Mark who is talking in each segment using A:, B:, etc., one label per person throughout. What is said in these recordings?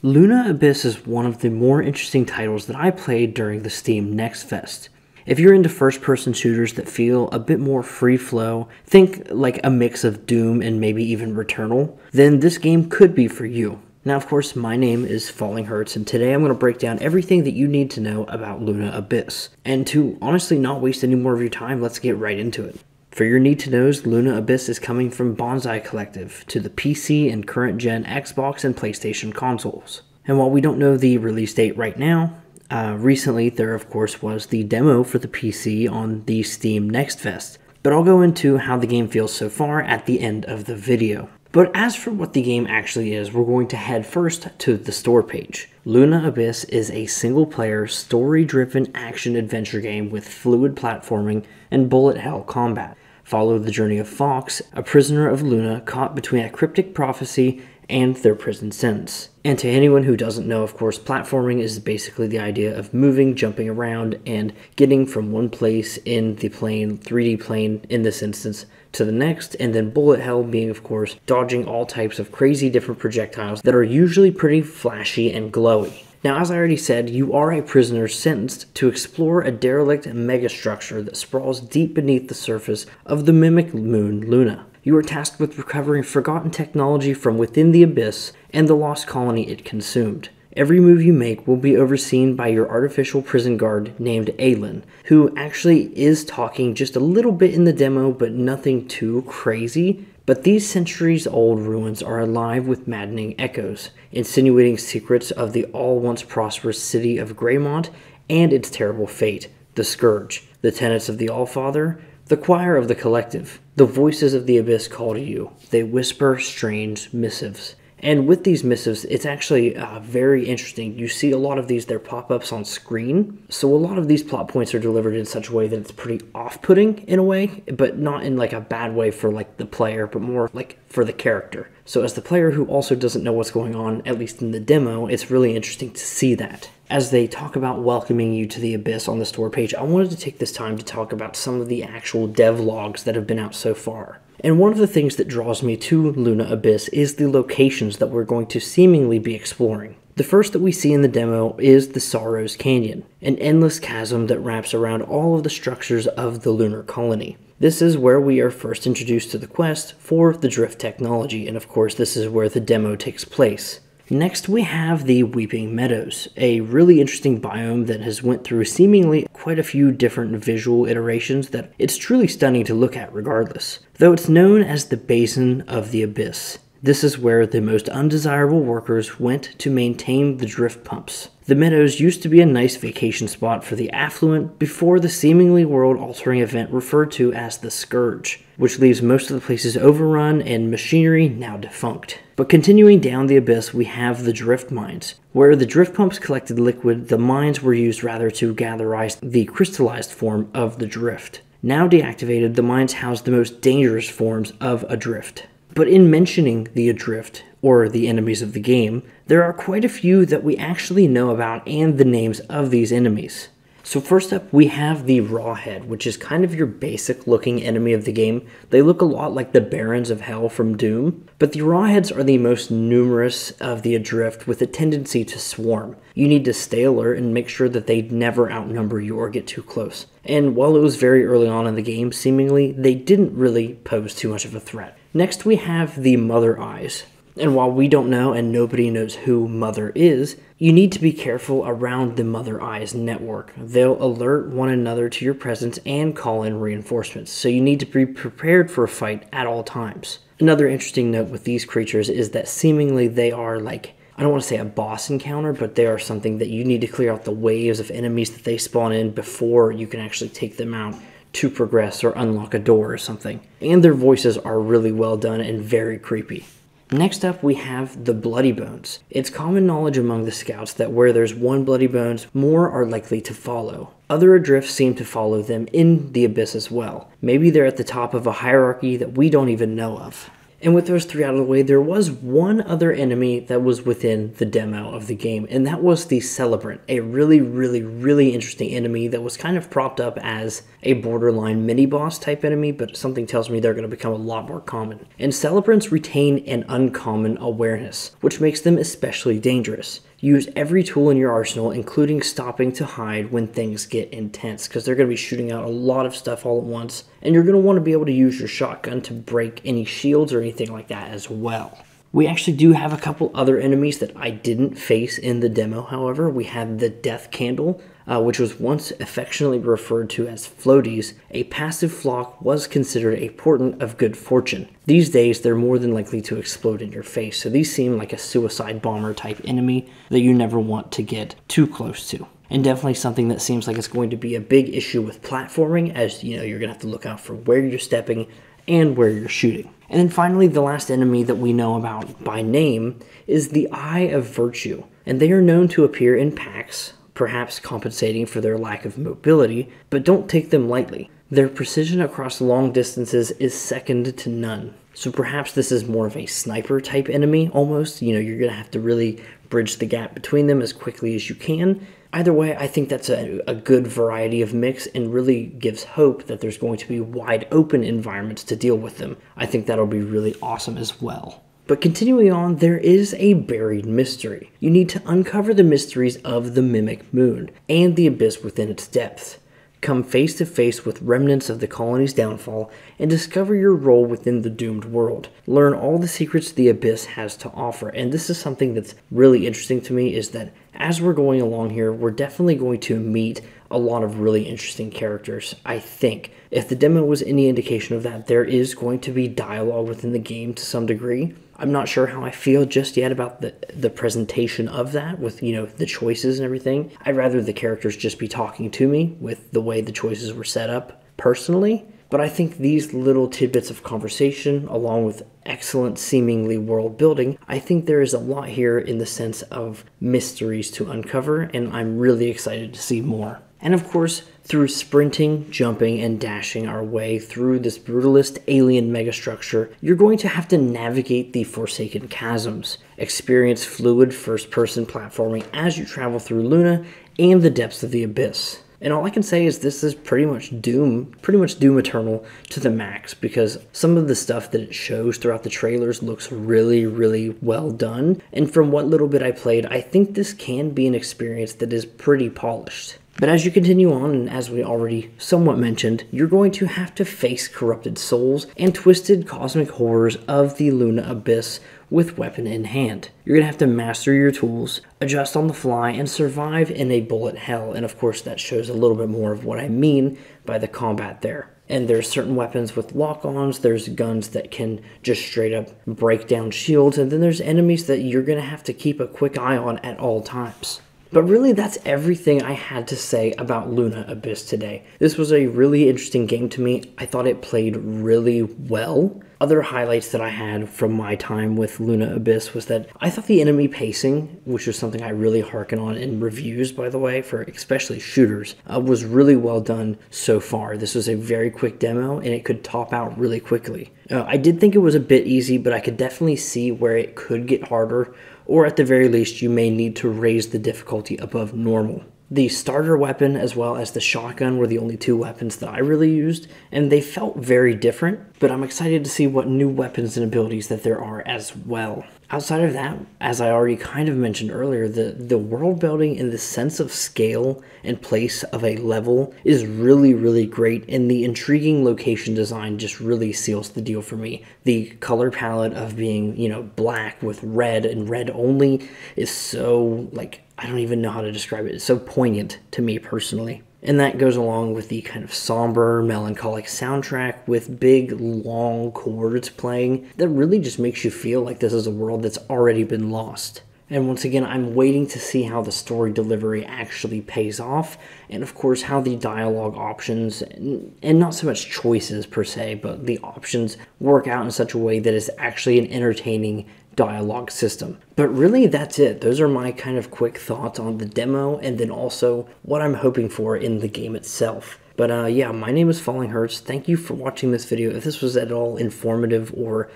A: Luna Abyss is one of the more interesting titles that I played during the Steam Next Fest. If you're into first-person shooters that feel a bit more free-flow, think like a mix of Doom and maybe even Returnal, then this game could be for you. Now, of course, my name is Falling Hurts, and today I'm going to break down everything that you need to know about Luna Abyss. And to honestly not waste any more of your time, let's get right into it. For your need-to-knows, Luna Abyss is coming from Bonsai Collective to the PC and current-gen Xbox and PlayStation consoles. And while we don't know the release date right now, recently there of course was the demo for the PC on the Steam Next Fest. But I'll go into how the game feels so far at the end of the video. But as for what the game actually is, we're going to head first to the store page. Luna Abyss is a single-player, story-driven action-adventure game with fluid platforming and bullet hell combat. Follow the journey of Fox, a prisoner of Luna caught between a cryptic prophecy and their prison sentence. And to anyone who doesn't know, of course, platforming is basically the idea of moving, jumping around, and getting from one place in the plane, 3D plane in this instance, to the next, and then bullet hell being, of course, dodging all types of crazy different projectiles that are usually pretty flashy and glowy. Now, as I already said, you are a prisoner sentenced to explore a derelict megastructure that sprawls deep beneath the surface of the mimic moon Luna. You are tasked with recovering forgotten technology from within the abyss and the lost colony it consumed. Every move you make will be overseen by your artificial prison guard named Aylin, who actually is talking just a little bit in the demo, but nothing too crazy. But these centuries-old ruins are alive with maddening echoes, insinuating secrets of the all-once prosperous city of Greymont and its terrible fate, the Scourge, the tenets of the Allfather, the choir of the Collective. The voices of the abyss call to you. They whisper strange missives. And with these missives, it's actually very interesting. You see a lot of these, they're pop-ups on screen. So a lot of these plot points are delivered in such a way that it's pretty off-putting in a way, but not in like a bad way for like the player, but more like for the character. So as the player who also doesn't know what's going on, at least in the demo, it's really interesting to see that. As they talk about welcoming you to the Abyss on the store page, I wanted to take this time to talk about some of the actual dev logs that have been out so far. And one of the things that draws me to Luna Abyss is the locations that we're going to seemingly be exploring. The first that we see in the demo is the Sorrows Canyon, an endless chasm that wraps around all of the structures of the lunar colony. This is where we are first introduced to the quest for the drift technology, and of course this is where the demo takes place. Next we have the Weeping Meadows, a really interesting biome that has went through seemingly quite a few different visual iterations that it's truly stunning to look at regardless. Though it's known as the Basin of the Abyss. This is where the most undesirable workers went to maintain the drift pumps. The Meadows used to be a nice vacation spot for the affluent before the seemingly world-altering event referred to as the Scourge, which leaves most of the places overrun and machinery now defunct. But continuing down the abyss, we have the drift mines. Where the drift pumps collected liquid, the mines were used rather to gatherize the crystallized form of the drift. Now deactivated, the mines house the most dangerous forms of adrift. But in mentioning the adrift, or the enemies of the game, there are quite a few that we actually know about and the names of these enemies. So first up, we have the Rawhead, which is kind of your basic looking enemy of the game. They look a lot like the Barons of Hell from Doom, but the Rawheads are the most numerous of the adrift with a tendency to swarm. You need to stay alert and make sure that they never outnumber you or get too close. And while it was very early on in the game, seemingly, they didn't really pose too much of a threat. Next we have the Mother Eyes. And while we don't know and nobody knows who Mother is, you need to be careful around the Mother Eyes network. They'll alert one another to your presence and call in reinforcements, so you need to be prepared for a fight at all times. Another interesting note with these creatures is that seemingly they are like, I don't want to say a boss encounter, but they are something that you need to clear out the waves of enemies that they spawn in before you can actually take them out to progress or unlock a door or something. And their voices are really well done and very creepy. Next up, we have the Bloody Bones. It's common knowledge among the scouts that where there's one Bloody Bones, more are likely to follow. Other adrifts seem to follow them in the abyss as well. Maybe they're at the top of a hierarchy that we don't even know of. And with those three out of the way, there was one other enemy that was within the demo of the game, and that was the Celebrant, a really, really, really interesting enemy that was kind of propped up as a borderline mini-boss type enemy, but something tells me they're going to become a lot more common. And Celebrants retain an uncommon awareness, which makes them especially dangerous. Use every tool in your arsenal, including stopping to hide when things get intense, because they're going to be shooting out a lot of stuff all at once, and you're going to want to be able to use your shotgun to break any shields or anything like that as well. We actually do have a couple other enemies that I didn't face in the demo, however. We had the Death Candle, which was once affectionately referred to as floaties. A passive flock was considered a portent of good fortune. These days, they're more than likely to explode in your face, so these seem like a suicide bomber type enemy that you never want to get too close to. And definitely something that seems like it's going to be a big issue with platforming, as you know, you're going to have to look out for where you're stepping and where you're shooting. And then finally, the last enemy that we know about by name is the Eye of Virtue, and they are known to appear in packs, perhaps compensating for their lack of mobility, but don't take them lightly. Their precision across long distances is second to none. So perhaps this is more of a sniper type enemy almost. You know, you're going to have to really bridge the gap between them as quickly as you can. Either way, I think that's a good variety of mix and really gives hope that there's going to be wide open environments to deal with them. I think that'll be really awesome as well. But continuing on, there is a buried mystery. You need to uncover the mysteries of the Mimic Moon and the abyss within its depths. Come face to face with remnants of the colony's downfall and discover your role within the doomed world. Learn all the secrets the abyss has to offer. And this is something that's really interesting to me, is that as we're going along here, we're definitely going to meet a lot of really interesting characters, I think. If the demo was any indication of that, there is going to be dialogue within the game to some degree. I'm not sure how I feel just yet about the presentation of that with, you know, the choices and everything. I'd rather the characters just be talking to me with the way the choices were set up personally. But I think these little tidbits of conversation, along with excellent seemingly world building, I think there is a lot here in the sense of mysteries to uncover, and I'm really excited to see more. And of course, through sprinting, jumping, and dashing our way through this brutalist alien megastructure, you're going to have to navigate the Forsaken Chasms, experience fluid first-person platforming as you travel through Luna and the depths of the abyss. And all I can say is this is pretty much Doom Eternal to the max, because some of the stuff that it shows throughout the trailers looks really, really well done. And from what little bit I played, I think this can be an experience that is pretty polished. But as you continue on, and as we already somewhat mentioned, you're going to have to face corrupted souls and twisted cosmic horrors of the Luna Abyss with weapon in hand. You're going to have to master your tools, adjust on the fly, and survive in a bullet hell. And of course that shows a little bit more of what I mean by the combat there. And there's certain weapons with lock-ons, there's guns that can just straight up break down shields, and then there's enemies that you're going to have to keep a quick eye on at all times. But really, that's everything I had to say about Luna Abyss today. This was a really interesting game to me. I thought it played really well. Other highlights that I had from my time with Luna Abyss was that I thought the enemy pacing, which was something I really harken on in reviews, by the way, for especially shooters, was really well done so far. This was a very quick demo, and it could top out really quickly. I did think it was a bit easy, but I could definitely see where it could get harder, or at the very least, you may need to raise the difficulty above normal. The starter weapon as well as the shotgun were the only two weapons that I really used, and they felt very different, but I'm excited to see what new weapons and abilities that there are as well. Outside of that, as I already kind of mentioned earlier, the world building and the sense of scale and place of a level is really, really great, and the intriguing location design just really seals the deal for me. The color palette of being, you know, black with red and red only is so, like, I don't even know how to describe it. It's so poignant to me personally. And that goes along with the kind of somber, melancholic soundtrack with big, long chords playing that really just makes you feel like this is a world that's already been lost. And once again, I'm waiting to see how the story delivery actually pays off, and of course how the dialogue options, and not so much choices per se, but the options work out in such a way that it's actually an entertaining dialogue system. But really, that's it. Those are my kind of quick thoughts on the demo, and then also what I'm hoping for in the game itself. But yeah, my name is Falling Hurts. Thank you for watching this video. If this was at all informative or,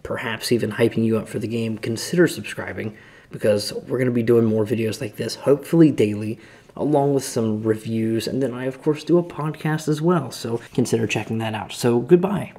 A: perhaps even hyping you up for the game, consider subscribing, because we're going to be doing more videos like this, hopefully daily, along with some reviews. And then I, of course, do a podcast as well. So consider checking that out. So goodbye.